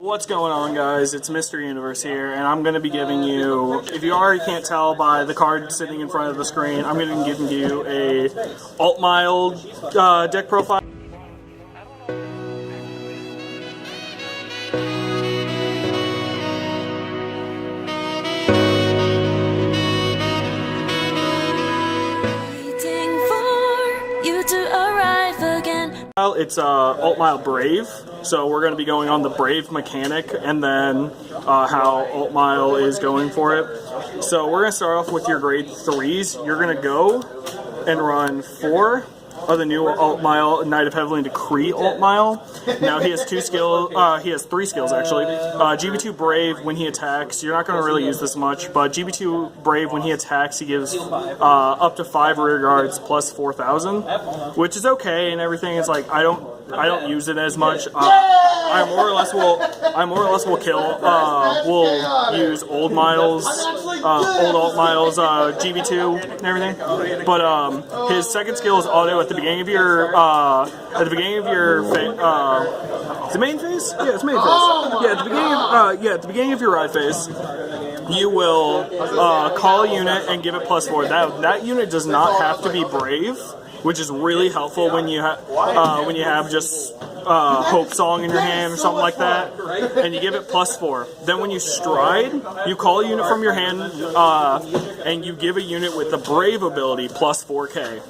What's going on, guys? It's Mr. Universe here, and I'm going to be giving you, if you already can't tell by the card sitting in front of the screen, I'm going to be giving you a Altmile deck profile. It's Altmile Brave, so we're going to be going on the Brave mechanic and then how Altmile is going for it. So we're going to start off with your grade 3s. You're going to go and run 4 of the new Altmile, Knight of Heavenly Decree Altmile. Now he has 2 skills, he has 3 skills actually. GB2 Brave, when he attacks, you're not going to really use this much, but GB2 Brave, when he attacks, he gives up to 5 rear guards plus 4,000, which is okay and everything. It's like, I don't use it as much. I more or less will use old Altmile's GB2 and everything. But his second skill is auto at the beginning of your is it main phase? Yeah, it's main phase. Yeah, at the beginning of your ride phase, you will call a unit and give it +4. That unit does not have to be brave, which is really helpful when you have just Hope Song in your hand or something like that, and you give it +4. Then when you stride, you call a unit from your hand and you give a unit with the Brave ability +4K.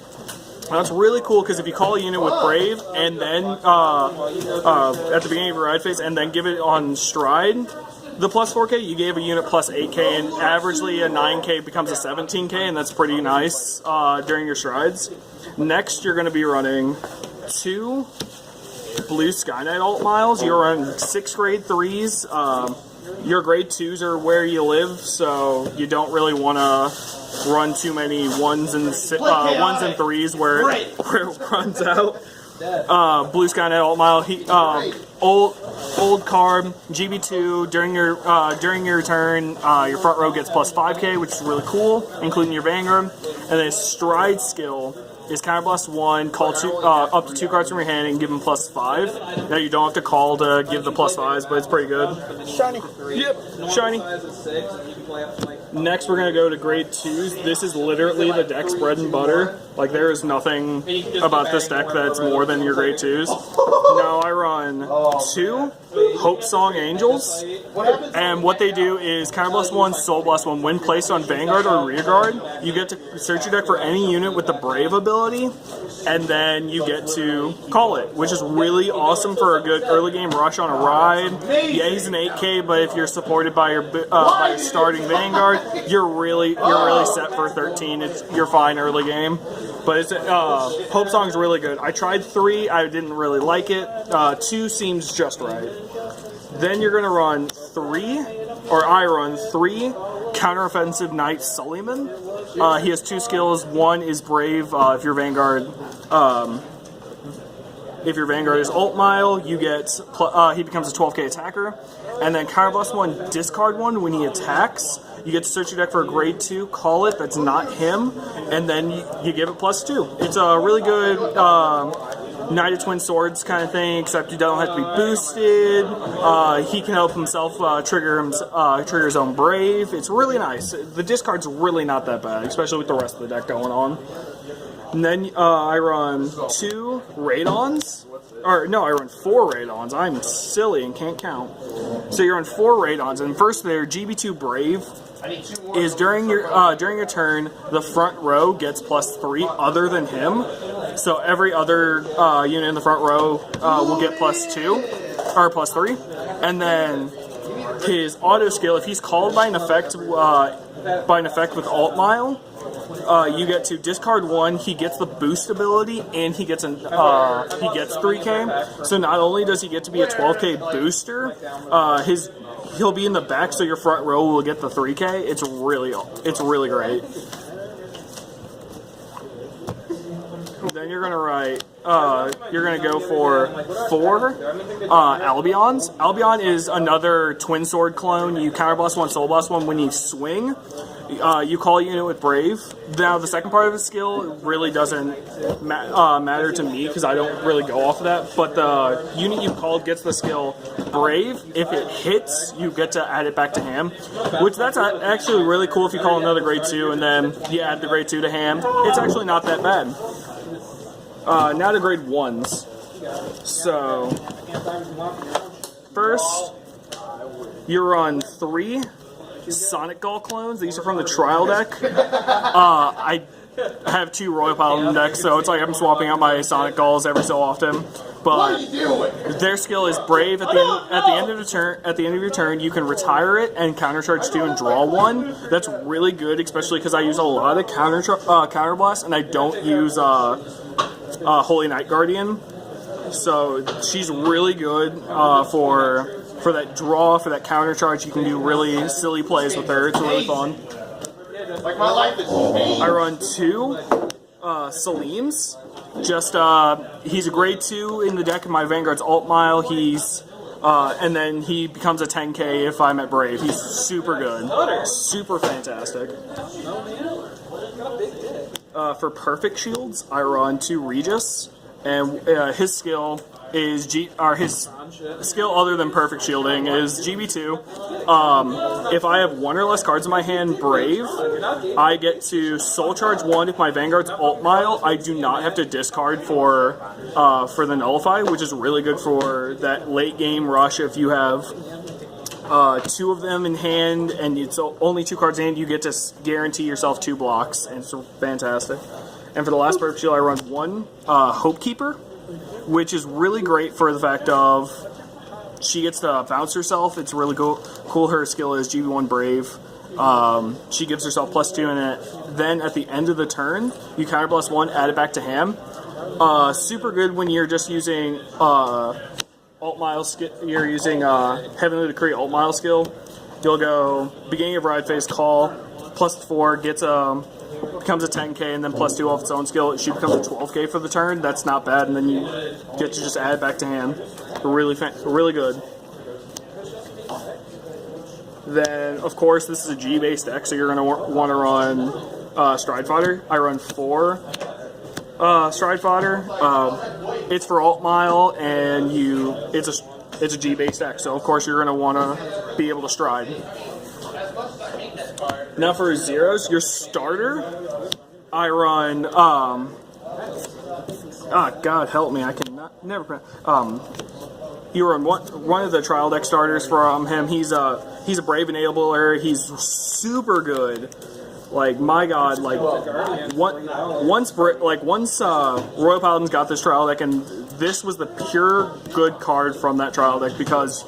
That's really cool because if you call a unit with Brave and then at the beginning of your ride phase and then give it on stride, the +4K, you gave a unit +8K, and averagely a 9K becomes a 17K, and that's pretty nice during your strides. Next, you're going to be running 2 Blue Sky Knight Altmiles. You're running 6 grade 3s. Your grade 2s are where you live, so you don't really want to run too many 1s and 3s where it runs out. Blue Sky Knight Altmile, old card, GB2. During your turn, your front row gets +5K, which is really cool, including your Vanguard. And then his stride skill is Counterblast 1, call up to 2 cards from your hand and give them +5. Now you don't have to call to give the +5s, but it's pretty good. Shiny. Yep, shiny. Next, we're going to go to grade 2s. This is literally the deck's bread and butter. Like, there is nothing about this deck that's more than your grade 2s. Now I run 2 Hope Song Angels, and what they do is Counterblast 1, Soul Blast 1. When placed on Vanguard or Rearguard, you get to search your deck for any unit with the Brave ability, and then you get to call it, which is really awesome for a good early game rush on a ride. Yeah, he's an 8K, but if you're supported by your starting Vanguard, you're really set for 13. You're fine early game. But it's Hope Song's really good. I tried 3, I didn't really like it. 2 seems just right. Then you're gonna run 3, or I run 3 Counteroffensive Knight Suleiman. He has 2 skills. 1 is Brave. If your Vanguard is Altmile, you get he becomes a 12K attacker. And then Counterblast 1, discard 1 when he attacks. You get to search your deck for a grade 2, call it, that's not him, and then you give it +2. It's a really good Knight of Twin Swords kind of thing, except you don't have to be boosted. He can help himself trigger his own Brave. It's really nice. The discard's really not that bad, especially with the rest of the deck going on. And then I run 2 Radons. Or, no, I run 4 Radons. I'm silly and can't count. So you're on 4 Radons, and first there, GB2 Brave is during your turn, the front row gets +3 other than him. So every other unit in the front row will get +2 or +3, and then his auto skill, if he's called by an effect with Altmile, you get to discard 1. He gets the boost ability, and he gets 3K. So not only does he get to be a 12K booster, he'll be in the back, so your front row will get the 3K. It's really great. Then you're you're gonna write. You're gonna go for 4 Albions. Albion is another twin sword clone. You counterblast 1, soul blast 1 when you swing. You call a unit with Brave. Now the second part of his skill really doesn't matter to me because I don't really go off of that. But the unit you called gets the skill Brave. If it hits, you get to add it back to ham, which that's actually really cool if you call another grade 2 and then you add the grade 2 to ham. It's actually not that bad. Now to grade 1s. So, first, you run 3 Sonic Gull clones. These are from the trial deck. I have 2 Royal Paladin decks, so it's like I'm swapping out my Sonic Gulls every so often. But their skill is Brave. At the end of your turn, you can retire it and countercharge 2 and draw 1. That's really good, especially because I use a lot of counterblast, and I don't use Holy Night Guardian. So she's really good for that draw, for that countercharge. You can do really silly plays with her. It's really fun. I run 2 Saleems. He's a grade 2 in the deck in my Vanguard's Altmile. And then he becomes a 10k if I'm at Brave. He's super good. Super fantastic. For perfect shields, I run 2 Regis, and his skill is his skill other than perfect shielding is GB2. If I have 1 or less cards in my hand, Brave, I get to soul charge 1 if my Vanguard's Altmile. I do not have to discard for the Nullify, which is really good for that late game rush. If you have 2 of them in hand and it's only 2 cards in hand, you get to guarantee yourself 2 blocks, and it's fantastic. And for the last perfect shield, I run 1 Hope Keeper, which is really great for the fact of she gets to bounce herself. It's really cool. Her skill is GB1 Brave. She gives herself +2 in it. Then at the end of the turn, you counterblast 1, add it back to ham. Super good when you're just using Altmile skill. You're using Heavenly Decree Altmile skill. You'll go beginning of ride phase, call +4, becomes a 10k, and then +2 off its own skill. She becomes a 12k for the turn. That's not bad, and then you get to just add it back to hand. Really good. Then, of course, this is a G-based deck, so you're going to want to run Stride Fodder. I run 4 Stride Fodder. It's for Altmile, and it's a G-based deck, so of course you're going to want to be able to stride. Now for zeros, your starter, I run, God help me, I can never, you run one of the trial deck starters from him. He's a Brave enabler. He's super good. Like, my God, like, once Royal Paladin's got this trial deck, and this was the pure good card from that trial deck, because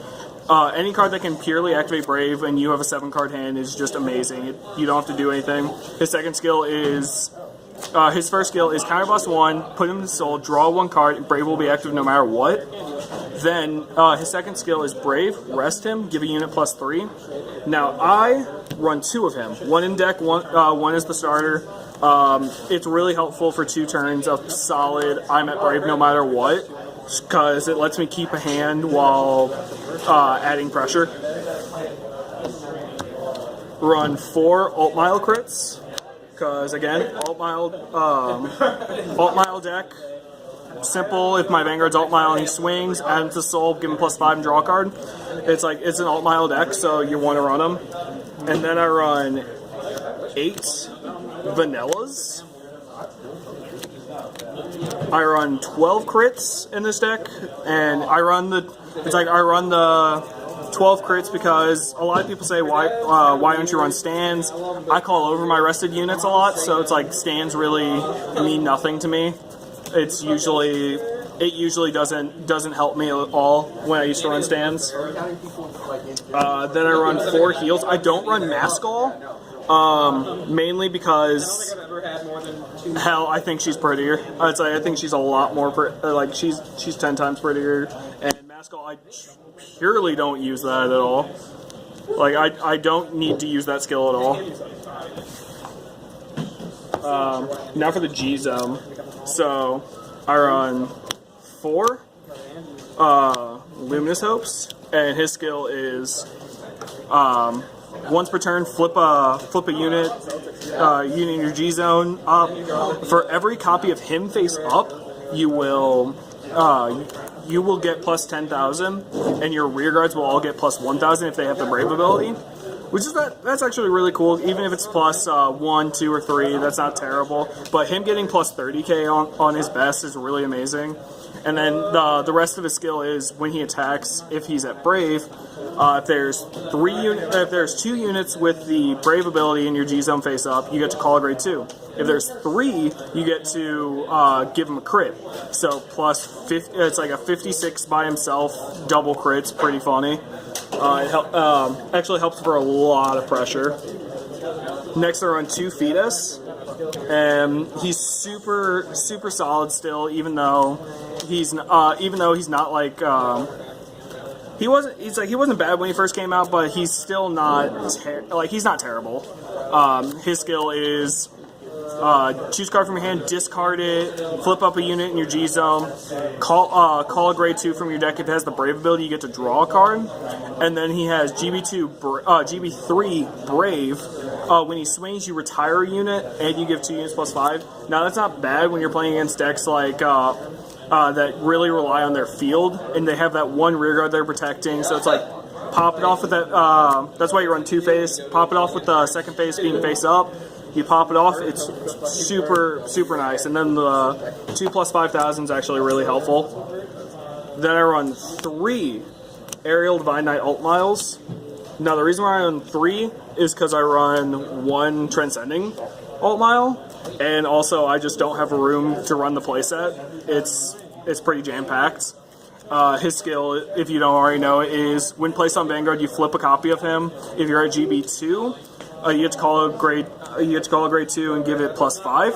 any card that can purely activate Brave and you have a 7-card hand is just amazing. You don't have to do anything. His second skill is, his first skill is Counterblast 1, put him in the soul, draw 1 card, and Brave will be active no matter what. Then his second skill is Brave, rest him, give a unit +3. Now I run 2 of him. 1 in deck, one is the starter. It's really helpful for 2 turns of solid I'm at Brave no matter what, because it lets me keep a hand while adding pressure. Run 4 Altmile crits, because again, Altmile deck, simple. If my Vanguard's Altmile and he swings, add him to soul, give him +5 and draw a card. It's an Altmile deck, so you want to run them. And then I run 8 Vanillas. I run 12 crits in this deck, and I run the 12 crits because a lot of people say, why don't you run stands? I call over my rested units a lot, so it's like stands really mean nothing to me. It usually doesn't help me at all when I used to run stands. Then I run 4 heals. I don't run Maskall, mainly because I think she's prettier. I think she's a lot more she's 10 times prettier, and Maskall, I purely don't use that at all. Like, I don't need to use that skill at all. Now for the G zone. So I run 4 Luminous Hopes, and his skill is once per turn, flip a unit, in your G zone up. For every copy of him face up, you will get plus 10,000, and your rear guards will all get plus 1,000 if they have the Brave ability. Which is that's actually really cool. Even if it's plus 1, 2, or 3, that's not terrible. But him getting plus 30k on his best is really amazing. And then the rest of his skill is when he attacks, if he's at Brave, if there's 2 units with the Brave ability in your G zone face up, you get to call a grade 2. If there's 3, you get to give him a crit. So plus 50, it's like a 56 by himself double crit's pretty funny. It actually helps for a lot of pressure. Next, I run 2 Fetus, and he's super solid still, even though he's not like he wasn't bad when he first came out, but he's still not he's not terrible. His skill is choose a card from your hand, discard it, flip up a unit in your G zone, call a grade 2 from your deck. If it has the Brave ability, you get to draw a card. And then he has GB3 Brave. When he swings, you retire a unit, and you give 2 units plus 5. Now, that's not bad when you're playing against decks like that really rely on their field, and they have that one rear guard they're protecting, so it's like pop it off with that. That's why you run 2 face, pop it off with the second face being face up. You pop it off, it's super nice. And then the 2 plus 5,000 is actually really helpful. Then I run 3 Aerial Divine Knight Altmiles. Now the reason why I run 3 is because I run 1 Transcending Altmile, and also I just don't have room to run the playset. It's pretty jam-packed. His skill, if you don't already know, is when placed on Vanguard, you flip a copy of him. If you're at GB2, you get to call a grade 2 and give it plus 5,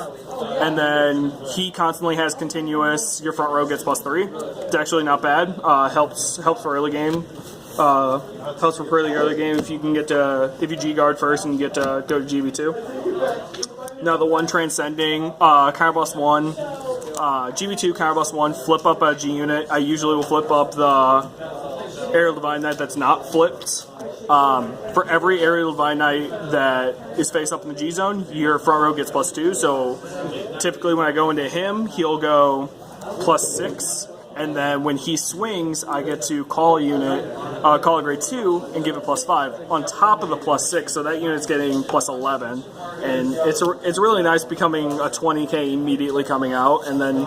and then he constantly has continuous. Your front row gets plus 3. It's actually not bad. Helps for early game. Helps for pretty early game if you G guard first and you get to go to GB2. Now the 1 Transcending Counterblast 1, GB2 Counterblast 1. Flip up a G unit. I usually will flip up the Aerial Divine Knight that's not flipped. For every Aerial Divine Knight that is face up in the G zone, your front row gets plus 2. So typically when I go into him, he'll go plus 6. And then when he swings, I get to call a unit, call a grade 2, and give it plus 5 on top of the plus 6. So that unit's getting plus 11, and it's really nice becoming a 20k immediately coming out, and then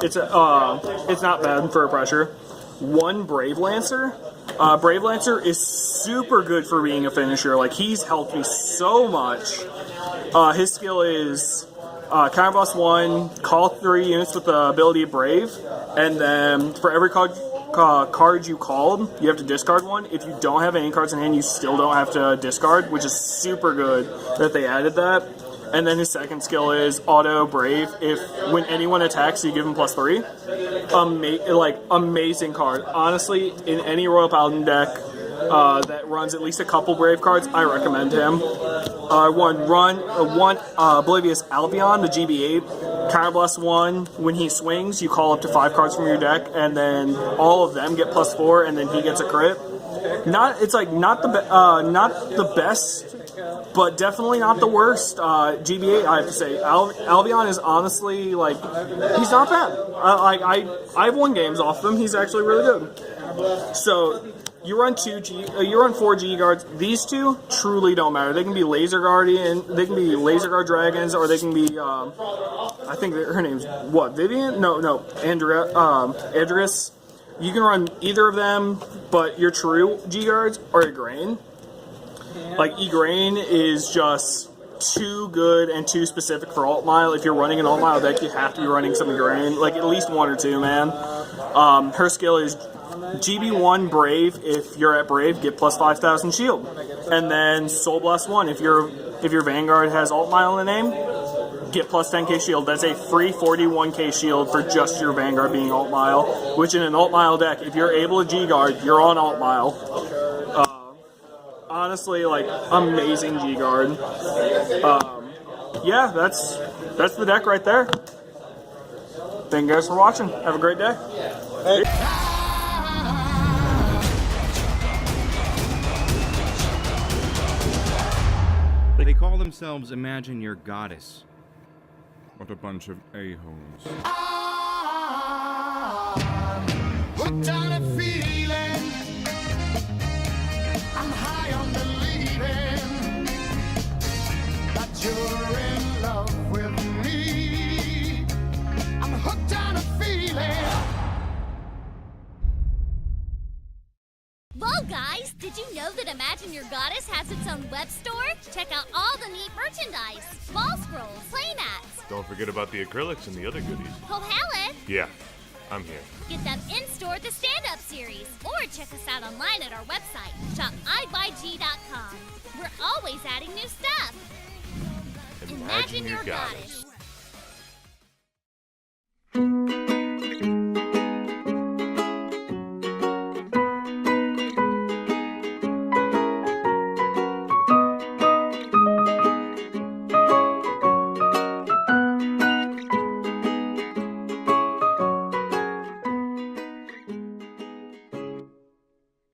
it's not bad for a pressure. 1 Brave Lancer. Brave Lancer is super good for being a finisher. Like, he's helped me so much. His skill is Counterblast 1, call 3 units with the ability of Brave, and then for every card you called, you have to discard 1. If you don't have any cards in hand, you still don't have to discard, which is super good that they added that. And then his second skill is Auto Brave. When anyone attacks, you give him plus 3. Amazing card. Honestly, in any Royal Paladin deck that runs at least a couple Brave cards, I recommend him. One Oblivious Albion, the GB8. Counterblast 1. When he swings, you call up to 5 cards from your deck, and then all of them get plus 4, and then he gets a crit. Not the best, but definitely not the worst. GB8, I have to say, Albion is honestly he's not bad. I've won games off him. He's actually really good. So you run 4 G guards. These 2 truly don't matter. They can be Laser Guardian, they can be Laser Guard Dragons, or they can be I think her name's Vivian? No, Andreas. You can run either of them, but your true G guards are Igraine. Igraine is just too good and too specific for Altmile. If you're running an Altmile deck, you have to be running some Igraine, at least 1 or 2, man. Her skill is GB1 Brave. If you're at Brave, get plus 5,000 shield, and then Soul Blast 1. If your Vanguard has Altmile in the name, get plus 10k shield. That's a free 41k shield for just your Vanguard being Altmile, which in an Altmile deck, if you're able to G-Guard, you're on Altmile. Honestly, amazing G-Guard. Yeah, that's the deck right there. Thank you guys for watching. Have a great day. Hey. They call themselves Imagine Your Goddess. What a bunch of a-holes. Hooked on a feeling, I'm high on believing that you're in love with me. I'm hooked on a feeling. Whoa, guys! Did you know that Imagine Your Goddess has its own web store? Check out all the neat merchandise, wall scrolls, playmats. Don't forget about the acrylics and the other goodies. Oh, Helen! Yeah, I'm here. Get them in-store at the Stand-Up Series, or check us out online at our website, shop.IYG.com. We're always adding new stuff. Imagine your goddess.